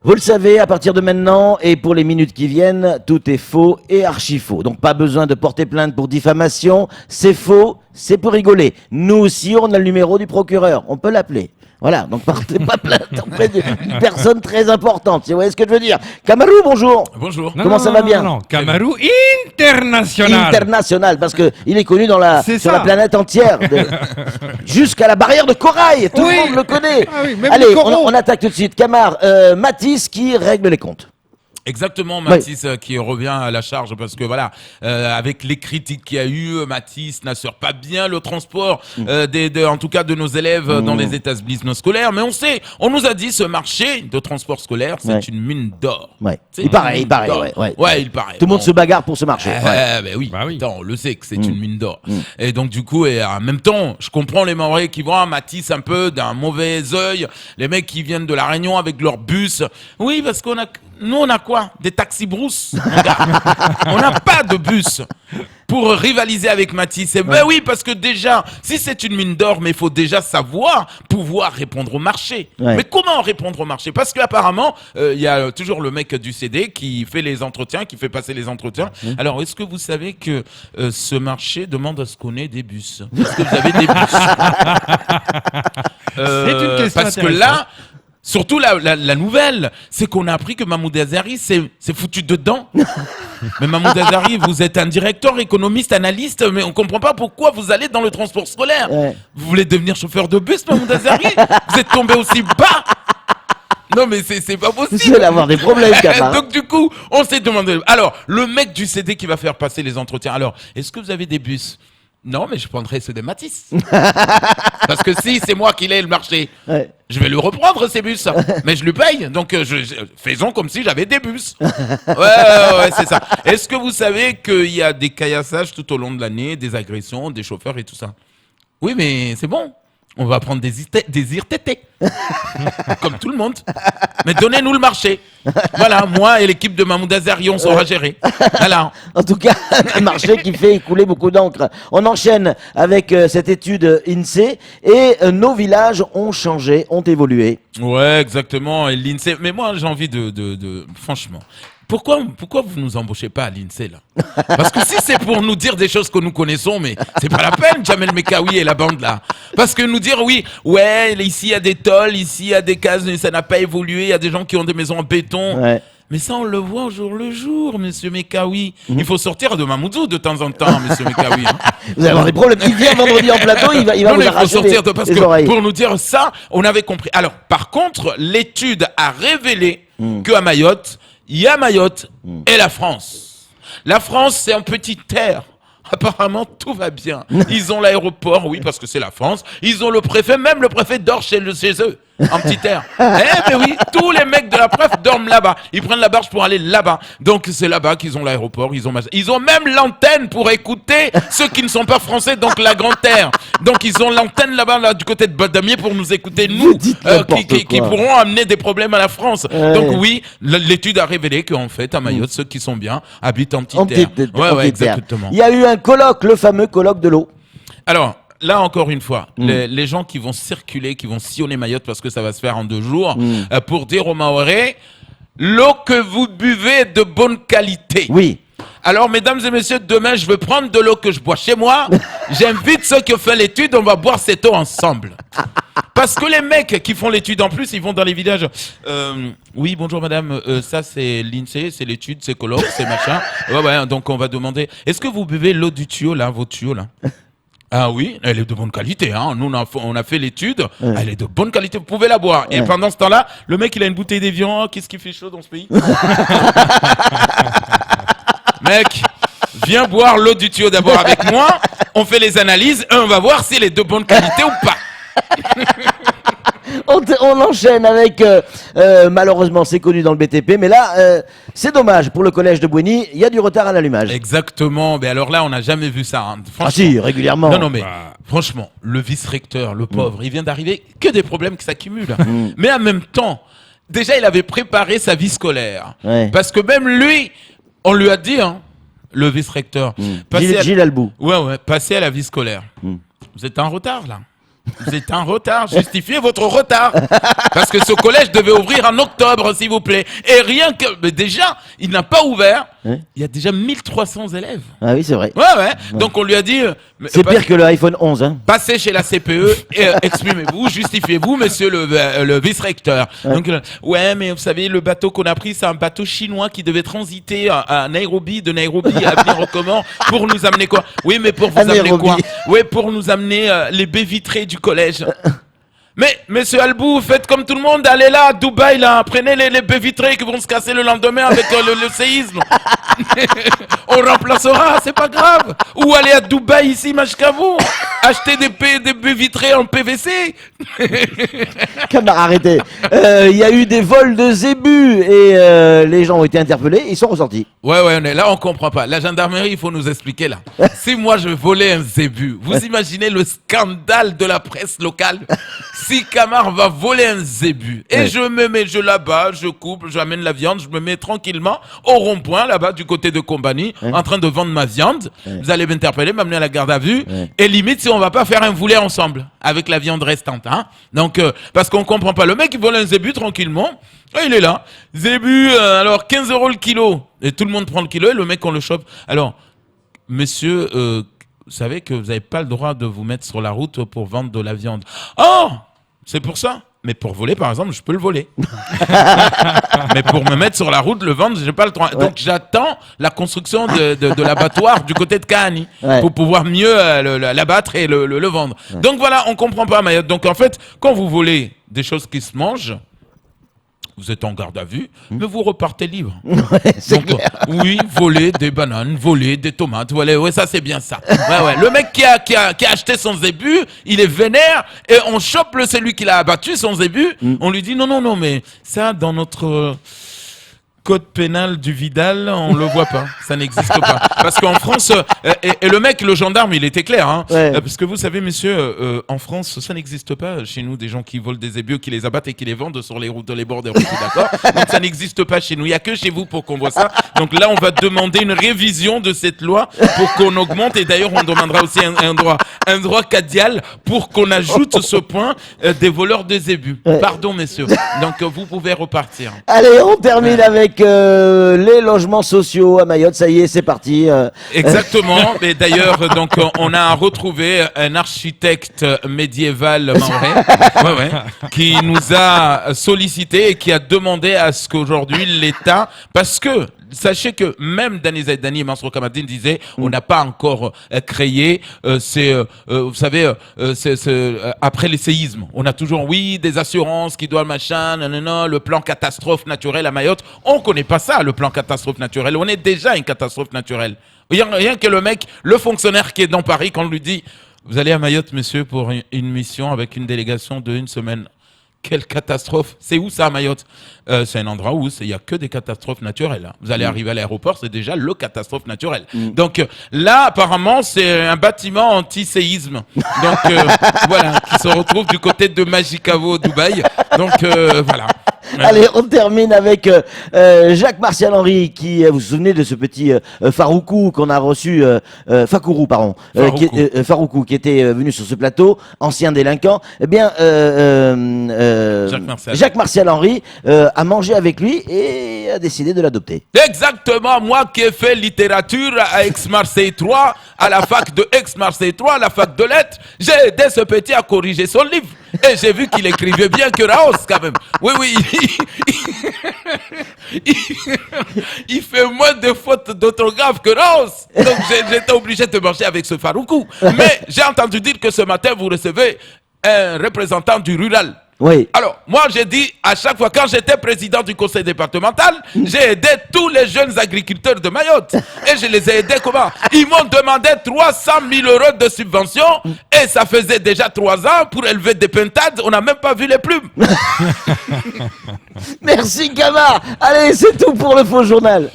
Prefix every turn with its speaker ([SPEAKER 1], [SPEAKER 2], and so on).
[SPEAKER 1] Vous le savez, à partir de maintenant et pour les minutes qui viennent, tout est faux et archi faux. Donc pas besoin de porter plainte pour diffamation. C'est faux, c'est pour rigoler. Nous aussi, on a le numéro du procureur. On peut l'appeler. Voilà, donc partez pas plainte auprès d'une personne très importante. Vous voyez ce que je veux dire? Camarou, bonjour.
[SPEAKER 2] Bonjour.
[SPEAKER 1] Comment ça va bien?
[SPEAKER 3] Non, Camarou international.
[SPEAKER 1] International, parce que il est connu
[SPEAKER 3] C'est
[SPEAKER 1] sur
[SPEAKER 3] ça.
[SPEAKER 1] la planète entière. Jusqu'à la barrière de corail, tout
[SPEAKER 3] Oui.
[SPEAKER 1] le monde le connaît.
[SPEAKER 3] Ah oui, même
[SPEAKER 1] Allez,
[SPEAKER 3] les coraux.
[SPEAKER 1] on attaque tout de suite. Camar, Mathis qui règle les comptes.
[SPEAKER 2] Exactement, Mathis qui revient à la charge parce que voilà, avec les critiques qu'il y a eu, Mathis n'assure pas bien le transport en tout cas de nos élèves dans les établissements scolaires. Mais on nous a dit ce marché de transport scolaire, c'est une mine d'or.
[SPEAKER 1] Ouais.
[SPEAKER 2] C'est
[SPEAKER 1] Il paraît,
[SPEAKER 2] une mine d'or.
[SPEAKER 1] ouais.
[SPEAKER 2] Ouais, il paraît.
[SPEAKER 1] Tout le monde se bagarre pour ce marché. Ouais.
[SPEAKER 2] Ben oui,
[SPEAKER 3] Bah oui.
[SPEAKER 2] Attends, on le sait que c'est une mine d'or. Et donc du coup, et en même temps, je comprends les Maoris qui voient Mathis un peu d'un mauvais œil, les mecs qui viennent de la Réunion avec leur bus. Oui, parce nous on a quoi? Des taxis brousses, mon gars. On n'a pas de bus pour rivaliser avec Mathis. Et ben oui, parce que déjà, si c'est une mine d'or, mais il faut déjà savoir pouvoir répondre au marché.
[SPEAKER 1] Ouais.
[SPEAKER 2] Mais comment répondre au marché? Parce qu'apparemment, il y a toujours le mec du CD qui fait les entretiens, qui fait passer les entretiens. Alors, est-ce que vous savez que ce marché demande à ce qu'on ait des bus? Est-ce que vous avez des bus?
[SPEAKER 3] C'est une question
[SPEAKER 2] parce que
[SPEAKER 3] intéressante.
[SPEAKER 2] là, surtout la nouvelle, c'est qu'on a appris que Mahmoud Azari s'est foutu dedans. Mais Mahmoud Azari, vous êtes un directeur, économiste, analyste, mais on comprend pas pourquoi vous allez dans le transport scolaire.
[SPEAKER 1] Ouais.
[SPEAKER 2] Vous voulez devenir chauffeur de bus, Mahmoud Azari? Vous êtes tombé aussi bas. Non mais c'est pas
[SPEAKER 1] Vous
[SPEAKER 2] possible.
[SPEAKER 1] allez avoir des problèmes, Camar.
[SPEAKER 2] Donc du coup, on s'est demandé. Alors, le mec du CD qui va faire passer les entretiens. Alors, est-ce que vous avez des bus? Non, mais je prendrai ceux de Mathis. Parce que si c'est moi qui l'ai le marché,
[SPEAKER 1] Ouais.
[SPEAKER 2] je vais le reprendre ces bus. Mais je lui paye. Donc faisons comme si j'avais des bus. Ouais, c'est ça. Est-ce que vous savez qu'il y a des caillassages tout au long de l'année, des agressions, des chauffeurs et tout ça? Oui, mais c'est bon. On va prendre des IRTT. Comme tout le monde. Mais donnez-nous le marché. Voilà, moi et l'équipe de Mahmoud Azari, on saura gérer. Voilà.
[SPEAKER 1] En tout cas, un marché qui fait écouler beaucoup d'encre. On enchaîne avec cette étude INSEE et nos villages ont changé, ont évolué.
[SPEAKER 2] Ouais, exactement. Et l'INSEE. Mais moi, j'ai envie franchement. Pourquoi vous nous embauchez pas à l'INSEE là? Parce que si c'est pour nous dire des choses que nous connaissons, mais c'est pas la peine, Jamel Mekawi et la bande là. Parce que nous dire oui, ouais, ici il y a des tôles, ici il y a des cases, ça n'a pas évolué, il y a des gens qui ont des maisons en béton.
[SPEAKER 1] Ouais.
[SPEAKER 2] Mais ça, on le voit au jour le jour, monsieur Mekawi. Il faut sortir de Mamoudzou de temps en temps, monsieur Mekawi. Hein.
[SPEAKER 1] Vous allez avoir des problèmes. Il vient vendredi en plateau, il va
[SPEAKER 2] Non,
[SPEAKER 1] vous
[SPEAKER 2] mais il faut
[SPEAKER 1] arracher
[SPEAKER 2] sortir parce
[SPEAKER 1] les
[SPEAKER 2] que
[SPEAKER 1] oreilles.
[SPEAKER 2] pour nous dire ça, on avait compris. Alors, par contre, l'étude a révélé qu'à Mayotte, il y a Mayotte et la France. La France, c'est un petit terre. Apparemment, tout va bien. Ils ont l'aéroport, oui, parce que c'est la France. Ils ont le préfet, même le préfet dort chez eux, en petit air. Mais oui, tous les mecs de la préf dorment là-bas. Ils prennent la barge pour aller là-bas. Donc c'est là-bas qu'ils ont l'aéroport. Ils ont même l'antenne pour écouter ceux qui ne sont pas français, donc la grande terre. Donc ils ont l'antenne là-bas, là, du côté de Badamier pour nous écouter, nous,
[SPEAKER 1] dites n'importe
[SPEAKER 2] qui
[SPEAKER 1] quoi.
[SPEAKER 2] pourront amener des problèmes à la France.
[SPEAKER 1] Ouais.
[SPEAKER 2] Donc oui, l'étude a révélé qu'en fait, à Mayotte, ceux qui sont bien habitent en petit
[SPEAKER 1] En
[SPEAKER 2] terre.
[SPEAKER 1] petite- en
[SPEAKER 2] Ouais,
[SPEAKER 1] petite terre.
[SPEAKER 2] exactement.
[SPEAKER 1] Il y a eu un colloque, le fameux colloque de l'eau.
[SPEAKER 2] Alors, là encore une fois, les gens qui vont circuler, qui vont sillonner Mayotte parce que ça va se faire en 2 jours, pour dire aux Mahorais, l'eau que vous buvez est de bonne qualité.
[SPEAKER 1] Oui.
[SPEAKER 2] Alors, mesdames et messieurs, demain, je veux prendre de l'eau que je bois chez moi. J'invite ceux qui ont fait l'étude, on va boire cette eau ensemble. Parce que les mecs qui font l'étude en plus, ils vont dans les villages. Oui, bonjour madame, ça c'est l'INSEE, c'est l'étude, c'est colloque, c'est machin. Ouais, donc on va demander, est-ce que vous buvez l'eau du tuyau là, vos tuyaux là? Ah oui, elle est de bonne qualité. Hein. Nous, on a fait l'étude, elle est de bonne qualité, vous pouvez la boire. Et pendant ce temps-là, le mec, il a une bouteille d'Évian. Oh, qu'est-ce qui fait chaud dans ce pays? Mec, viens boire l'eau du tuyau d'abord avec moi. On fait les analyses et on va voir si elle est de bonne qualité ou pas.
[SPEAKER 1] On enchaîne avec, malheureusement c'est connu dans le BTP, mais là c'est dommage pour le collège de Bouigny, il y a du retard à l'allumage.
[SPEAKER 2] Exactement. Mais alors là, on n'a jamais vu ça. Hein.
[SPEAKER 1] Ah
[SPEAKER 2] Franchement.
[SPEAKER 1] si, régulièrement.
[SPEAKER 2] Non, mais franchement, le vice-recteur, le pauvre, il vient d'arriver, que des problèmes qui s'accumulent. Mais en même temps, déjà, il avait préparé sa vie scolaire.
[SPEAKER 1] Ouais.
[SPEAKER 2] Parce que même lui, on lui a dit, hein, le vice-recteur,
[SPEAKER 1] Gilles Albou.
[SPEAKER 2] ouais, passez à la vie scolaire. Vous êtes en retard, là. Vous êtes en retard. Justifiez votre retard. Parce que ce collège devait ouvrir en octobre, s'il vous plaît. Et rien que... Mais déjà, il n'a pas ouvert.
[SPEAKER 1] Hein?
[SPEAKER 2] Il y a déjà 1300 élèves.
[SPEAKER 1] Ah oui, c'est vrai.
[SPEAKER 2] Ouais. Donc on lui a dit...
[SPEAKER 1] C'est pire que le iPhone 11. Hein.
[SPEAKER 2] Passez chez la CPE et exprimez-vous, justifiez-vous, monsieur le vice-recteur.
[SPEAKER 1] Ouais.
[SPEAKER 2] Donc, ouais, mais vous savez, le bateau qu'on a pris, c'est un bateau chinois qui devait transiter à Nairobi, de Nairobi à venir comment pour nous amener quoi? Oui, mais pour vous
[SPEAKER 1] À
[SPEAKER 2] amener
[SPEAKER 1] Nairobi.
[SPEAKER 2] quoi? Oui, pour nous amener les baies vitrées du collège. Mais, monsieur Albou, faites comme tout le monde, allez là, à Dubaï, là, prenez les baies vitrées qui vont se casser le lendemain avec le séisme. On remplacera, c'est pas grave. Ou allez à Dubaï, ici, Machkavou, acheter des baies vitrées en PVC.
[SPEAKER 1] Camar, arrêtez. Il y a eu des vols de zébus et les gens ont été interpellés, ils sont ressortis.
[SPEAKER 2] Ouais, on est là, on comprend pas. La gendarmerie, il faut nous expliquer là. Si moi je volais un zébu, vous imaginez le scandale de la presse locale? Si Camar va voler un zébu et je l'abat, je coupe, j'amène la viande, je me mets tranquillement au rond-point là-bas du côté de Combani en train de vendre ma viande. Vous allez m'interpeller, m'amener à la garde à vue et limite si on va pas faire un volet ensemble avec la viande restante. Hein. Donc, parce qu'on comprend pas. Le mec il vole un zébu tranquillement. Et il est là. Zébu, alors 15 € le kilo. Et tout le monde prend le kilo et le mec on le chope. Alors, monsieur, vous savez que vous n'avez pas le droit de vous mettre sur la route pour vendre de la viande. Oh, c'est pour ça. Mais pour voler, par exemple, je peux le voler. Mais pour me mettre sur la route, le vendre, j'ai pas le droit. Donc j'attends la construction de l'abattoir du côté de Kahani pour pouvoir mieux l'abattre et le vendre. Donc voilà, on comprend pas Mayotte. Donc en fait, quand vous volez des choses qui se mangent, vous êtes en garde à vue, mais vous repartez libre.
[SPEAKER 1] C'est
[SPEAKER 2] Donc,
[SPEAKER 1] clair.
[SPEAKER 2] oui, voler des bananes, voler des tomates, voler, ouais, ça c'est bien ça. Ouais. Le mec qui a acheté son zébu, il est vénère et on chope celui qui l'a abattu, son zébu. On lui dit non, mais ça dans notre code pénal du Vidal, on le voit pas, ça n'existe pas. Parce qu'en France, et le mec, le gendarme, il était clair, hein, parce que vous savez, messieurs, en France, ça n'existe pas chez nous, des gens qui volent des zébus, qui les abattent et qui les vendent sur les routes, les bords des routes, d'accord? Donc ça n'existe pas chez nous, il n'y a que chez vous pour qu'on voit ça. Donc là, on va demander une révision de cette loi pour qu'on augmente, et d'ailleurs, on demandera aussi un droit cadial pour qu'on ajoute ce point des voleurs de zébus. Pardon, messieurs. Donc vous pouvez repartir.
[SPEAKER 1] Allez, on termine avec les logements sociaux à Mayotte. Ça y est, c'est parti.
[SPEAKER 2] Exactement. Et d'ailleurs, donc, on a retrouvé un architecte médiéval mahorais, qui nous a sollicité et qui a demandé à ce qu'aujourd'hui l'État, parce que sachez que même Dani Zaidani et Mansour Kamadine disaient on n'a pas encore créé vous savez après les séismes on a toujours des assurances qui doivent machin le plan catastrophe naturelle à Mayotte. On connaît pas ça, le plan catastrophe naturelle. On est déjà une catastrophe naturelle. Rien que le fonctionnaire qui est dans Paris, quand on lui dit vous allez à Mayotte monsieur pour une mission avec une délégation de 1 semaine. Quelle catastrophe! C'est où ça à Mayotte? C'est un endroit où il n'y a que des catastrophes naturelles. Vous allez arriver à l'aéroport, c'est déjà le catastrophe naturelle. Donc là, apparemment, c'est un bâtiment anti-séisme. Donc voilà, qui se retrouve du côté de Majikavo, Dubaï. Donc voilà.
[SPEAKER 1] Allez, on termine avec Jacques Martial Henry, qui, vous vous souvenez de ce petit Faroukou qu'on a reçu, Fakourou, pardon, Faroukou, qui était venu sur ce plateau, ancien délinquant. Eh bien, Jacques Martial Henry a mangé avec lui et a décidé de l'adopter.
[SPEAKER 2] Exactement, moi qui ai fait littérature à Aix-Marseille 3, à la fac de Aix-Marseille 3, à la fac de lettres, j'ai aidé ce petit à corriger son livre. Et j'ai vu qu'il écrivait bien que Raos, quand même. Oui. Il fait moins de fautes d'orthographe que Raos. Donc j'étais obligé de marcher avec ce Faroukou. Mais j'ai entendu dire que ce matin, vous recevez un représentant du rural.
[SPEAKER 1] Oui.
[SPEAKER 2] Alors, moi, j'ai dit, à chaque fois, quand j'étais président du conseil départemental, j'ai aidé tous les jeunes agriculteurs de Mayotte. Et je les ai aidés comment? Ils m'ont demandé 300 000 € de subvention et ça faisait déjà 3 ans pour élever des pintades. On n'a même pas vu les plumes.
[SPEAKER 1] Merci, Camar. Allez, c'est tout pour le faux journal.